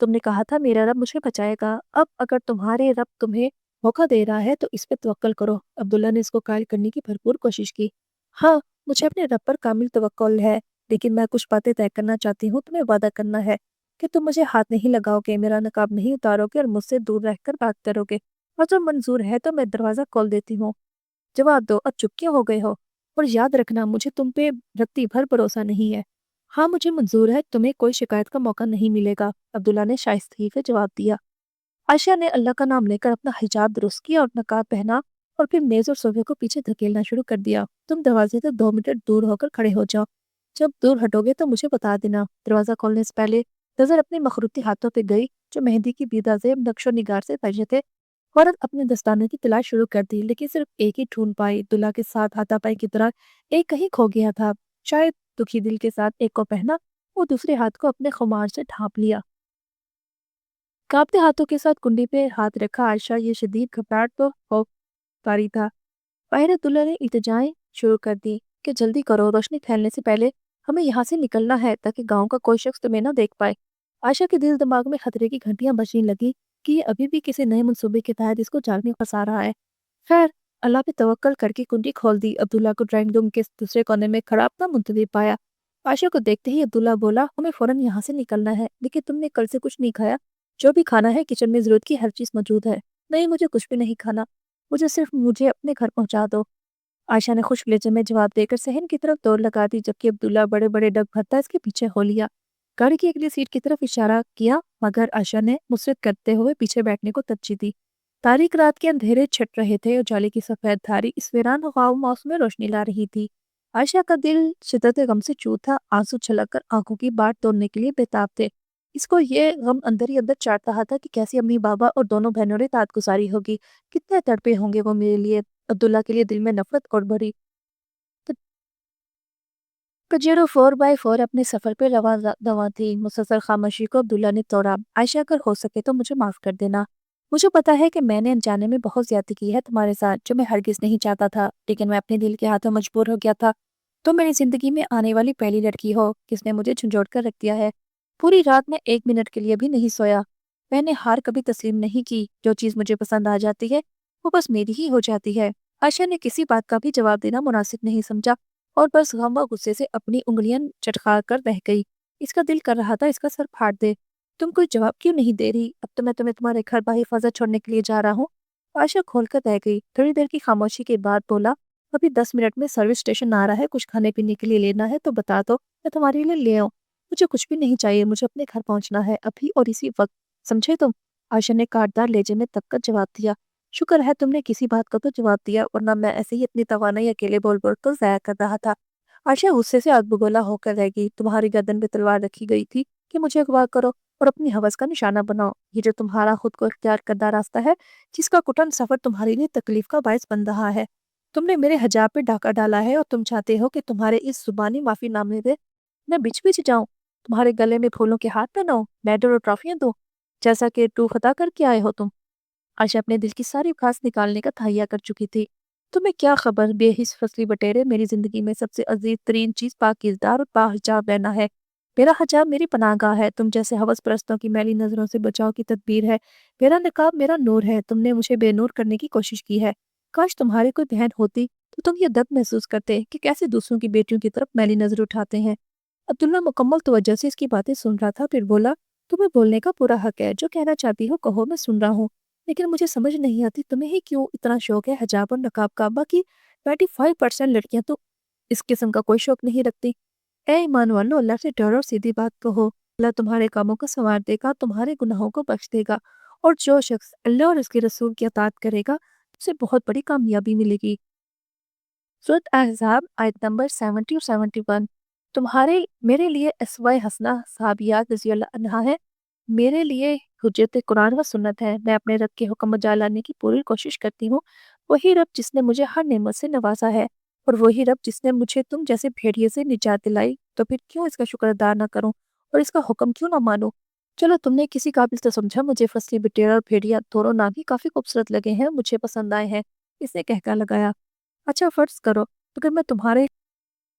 تم نے کہا تھا میرا رب مجھے بچائے گا، اب اگر تمہارے رب تمہیں موقع دے رہا ہے تو اس پہ توکل کرو۔ عبداللہ نے اس کو قائل کرنے کی بھرپور کوشش کی۔ ہاں، مجھے اپنے رب پر کامل توکل ہے، لیکن میں کچھ باتیں طے کرنا چاہتی ہوں۔ تمہیں وعدہ کرنا ہے کہ تم مجھے ہاتھ نہیں لگاؤ گے، میرا نقاب نہیں اتارو گے اور مجھ سے دور رہ کر بات کرو گے، اور جو منظور ہے تو میں دروازہ کھول دیتی ہوں۔ جواب دو، اب چپ کیوں ہو گئے ہو؟ اور یاد رکھنا مجھے تم پہ رتی بھر بھروسہ نہیں ہے۔ ہاں، مجھے منظور ہے، تمہیں کوئی شکایت کا موقع نہیں ملے گا، عبداللہ نے شائستگی سے جواب دیا۔ عائشہ نے اللہ کا نام لے کر اپنا حجاب درست کیا اور نقاب پہنا، اور پھر میز اور صوفے کو پیچھے دھکیلنا شروع کر دیا۔ تم دروازے سے 2 میٹر دور ہو کر کھڑے ہو جاؤ، جب دور ہٹو گے تو مجھے بتا دینا۔ دروازہ کھولنے سے پہلے نظر اپنے مخروطی ہاتھوں پہ گئی جو مہندی کی بیدہ زیب نقش و نگار سے سجے تھے۔ عورت اپنے دستانے کی تلاش شروع کر دی، لیکن صرف ایک ہی ڈھونڈ پائی۔ دلہا کے ساتھ ہاتھا پائی کی طرح ایک کہیں کھو گیا تھا۔ شاید دکھی دل کے ساتھ ایک کو پہنا، وہ دوسرے ہاتھ کو اپنے خمار سے ڈھانپ لیا۔ کانپتے ہاتھوں کے ساتھ کنڈی پہ ہاتھ رکھا۔ عائشہ یہ شدید گھبراہٹ تو خوف طاری تھا۔ باہر عبداللہ نے التجائیں شروع کر دی کہ جلدی کرو، روشنی پھیلنے سے پہلے ہمیں یہاں سے نکلنا ہے تاکہ گاؤں کا کوئی شخص تمہیں نہ دیکھ پائے۔ عائشہ کے دل دماغ میں خطرے کی گھنٹیاں بجنے لگی کہ یہ ابھی بھی کسی نئے منصوبے کے تحت اس کو جال میں پھنسا رہا ہے۔ خیر، اللہ پہ توکل کر کے کنڈی کھول دی۔ عبداللہ کو ڈرائنگ روم کے دوسرے کونے میں کھڑا اپنا منتظر پایا۔ عائشہ کو دیکھتے ہی عبداللہ بولا، ہمیں فوراً یہاں سے نکلنا ہے، لیکن تم نے کل سے کچھ نہیں کھایا؟ جو بھی کھانا ہے کچن میں ضرورت کی ہر چیز موجود ہے۔ نہیں، مجھے کچھ بھی نہیں کھانا، مجھے اپنے گھر پہنچا دو۔ عائشہ نے خشک لہجے میں جواب دے کر صحن کی طرف دوڑ لگا دی، جبکہ عبداللہ بڑے بڑے ڈگ بھرتا اس کے پیچھے ہو لیا۔ گاڑی کی اگلی سیٹ کی طرف اشارہ کیا، مگر عائشہ نے مصرت کرتے ہوئے پیچھے بیٹھنے کو ترجیح دی۔ تاریک رات کے اندھیرے چھٹ رہے تھے اور جالے کی سفید دھاری اس ویران غاؤ موسم میں روشنی لا رہی تھی۔ عائشہ کا دل شدت غم سے چور تھا، آنسو چھلک کر آنکھوں کی باڑ توڑنے کے لیے بےتاب تھے۔ اس کو یہ غم اندر ہی اندر چاٹ رہا تھا کہ کیسی امی بابا اور دونوں بہنوں نے رات گزاری ہوگی، کتنے تڑپے ہوں گے وہ میرے لیے۔ عبداللہ کے لیے دل میں نفرت اور بھری پجیرو 4x4 اپنے سفر پہ رواں دواں تھی۔ مسلسل خاموشی کو عبداللہ نے توڑا۔ عائشہ اگر ہو سکے تو مجھے معاف کر دینا۔ مجھے پتا ہے کہ میں نے انجانے میں بہت زیادتی کی ہے تمہارے ساتھ، جو میں ہرگز نہیں چاہتا تھا، لیکن میں اپنے دل کے ہاتھوں مجبور ہو گیا تھا۔ تم میری زندگی میں آنے والی پہلی لڑکی ہو کس نے مجھے جھنجھوڑ کر رکھ دیا ہے۔ پوری رات میں 1 منٹ کے لیے بھی نہیں سویا۔ میں نے ہار کبھی تسلیم نہیں کی، جو چیز مجھے پسند آ جاتی ہے وہ بس میری ہی ہو جاتی ہے۔ عائشہ نے کسی بات کا بھی جواب دینا مناسب نہیں سمجھا اور بس غم و غصے سے اپنی انگلیاں چٹکا کر رہ گئی۔ اس کا دل کر رہا تھا اس کا سر پھاڑ دے۔ تم کوئی جواب کیوں نہیں دے رہی؟ اب تو میں تمہیں تمہارے گھر بحفاظت چھوڑنے کے لیے جا رہا ہوں۔ عائشہ کھول کر رہ گئی۔ تھوڑی دیر کی خاموشی کے بعد بولا، ابھی 10 منٹ میں سروس اسٹیشن آ رہا ہے، کچھ کھانے پینے کے لیے لینا ہے تو بتا دو، میں تمہارے لیے لے آؤں۔ مجھے کچھ بھی نہیں چاہیے، مجھے اپنے گھر پہنچنا ہے ابھی اور اسی وقت، سمجھے تم؟ عائشہ نے کاٹدار لہجے میں تک کر جواب دیا۔ شکر ہے تم نے کسی بات کا تو جواب دیا، ورنہ میں ایسے ہی اپنی توانائی اکیلے بول بول کر ضائع کر رہا تھا۔ عائشہ غصے سے آگ بگولا ہو کر رہ گئی۔ تمہاری گردن پہ تلوار رکھی گئی تھی کہ مجھے اغوا کرو اور اپنی ہوس کا نشانہ بناؤ۔ یہ جو تمہارا خود کو اختیار کردہ راستہ ہے، جس کا کٹن سفر تمہارے لیے تکلیف کا باعث بن رہا ہے، تم نے میرے حجاب پہ ڈاکہ ڈالا ہے اور تم چاہتے ہو کہ تمہارے اس زبانی معافی نامے پہ میں بچ بچ جاؤں، تمہارے گلے میں پھولوں کے ہاتھ پہناؤں، میڈل اور ٹرافیاں دو، جیسا کہ تو خطا کر کے آئے ہو تم۔ عائشہ اپنے دل کی ساری بھاس نکالنے کا تہیا کر چکی تھی۔ تمہیں کیا خبر بے حس فصلی بٹیرے، میری زندگی میں سب سے عزیز ترین چیز پاکیزدار اور باحجاب رہنا ہے۔ میرا حجاب میری پناہ گاہ ہے، تم جیسے ہوس پرستوں کی میلی نظروں سے بچاؤ کی تدبیر ہے۔ میرا نقاب میرا نور ہے، تم نے مجھے بے نور کرنے کی کوشش کی ہے۔ کاش تمہاری کوئی بہن ہوتی تو تم یہ درد محسوس کرتے کہ کیسے دوسروں کی بیٹیوں کی طرف میلی نظر اٹھاتے ہیں۔ عبداللہ مکمل توجہ سے اس کی باتیں سن رہا تھا، پھر بولا، تمہیں بولنے کا پورا حق ہے، جو کہنا چاہتی ہو کہو، میں سن رہا ہوں، لیکن مجھے سمجھ نہیں آتی تمہیں ہی کیوں اتنا شوق ہے حجاب اور نقاب کا۔ باقی 95% لڑکیاں تو اس قسم کا کوئی شوق نہیں رکھتی۔ اے ایمان والو، اللہ سے ڈرو اور سیدھی بات کہو، اللہ تمہارے کاموں کو سنوار دے گا، تمہارے گناہوں کو بخش دے گا، اور جو شخص اللہ اور اس کے رسول کی اطاعت کرے گا اسے بہت بڑی کامیابی ملے گی۔ سورۃ احزاب آیت نمبر 70 اور 71۔ میرے لیے اسوہ حسنہ صحابیات رضی اللہ عنہا ہے، میرے لیے حجت قرآن و سنت ہے۔ میں اپنے رب کے حکم بجا لانے کی پوری کوشش کرتی ہوں، وہی رب جس نے مجھے ہر نعمت سے نوازا ہے، اور وہی رب جس نے مجھے تم جیسے بھیڑیے سے نجات دلائی، تو پھر کیوں اس کا شکر ادا نہ کروں اور اس کا حکم کیوں نہ مانوں؟ چلو تم نے کسی قابل تو سمجھا، مجھے فصلی بٹیرا اور بھیڑیا دونوں نام ہی کافی خوبصورت لگے ہیں، مجھے پسند آئے ہیں، اس نے کہکا لگایا۔ اچھا فرض کرو، اگر میں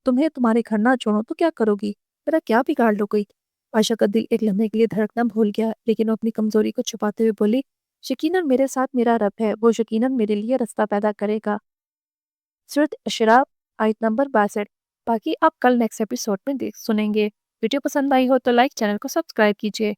تمہیں تمہارے گھر نہ چھوڑوں تو کیا کرو گی؟ میرا کیا بگاڑ لو گئی؟ عائشہ کا دل ایک لمحے کے لیے دھڑکنا بھول گیا، لیکن وہ اپنی کمزوری کو چھپاتے ہوئے بولی، یقیناً میرے ساتھ میرا رب ہے، وہ یقیناً میرے لیے رستہ پیدا کرے گا۔ سورۃ اشراق آیت نمبر 62۔ باقی آپ کل نیکسٹ ایپیسوڈ میں سنیں گے۔ ویڈیو پسند آئی ہو تو لائک، چینل کو سبسکرائب کیجیے۔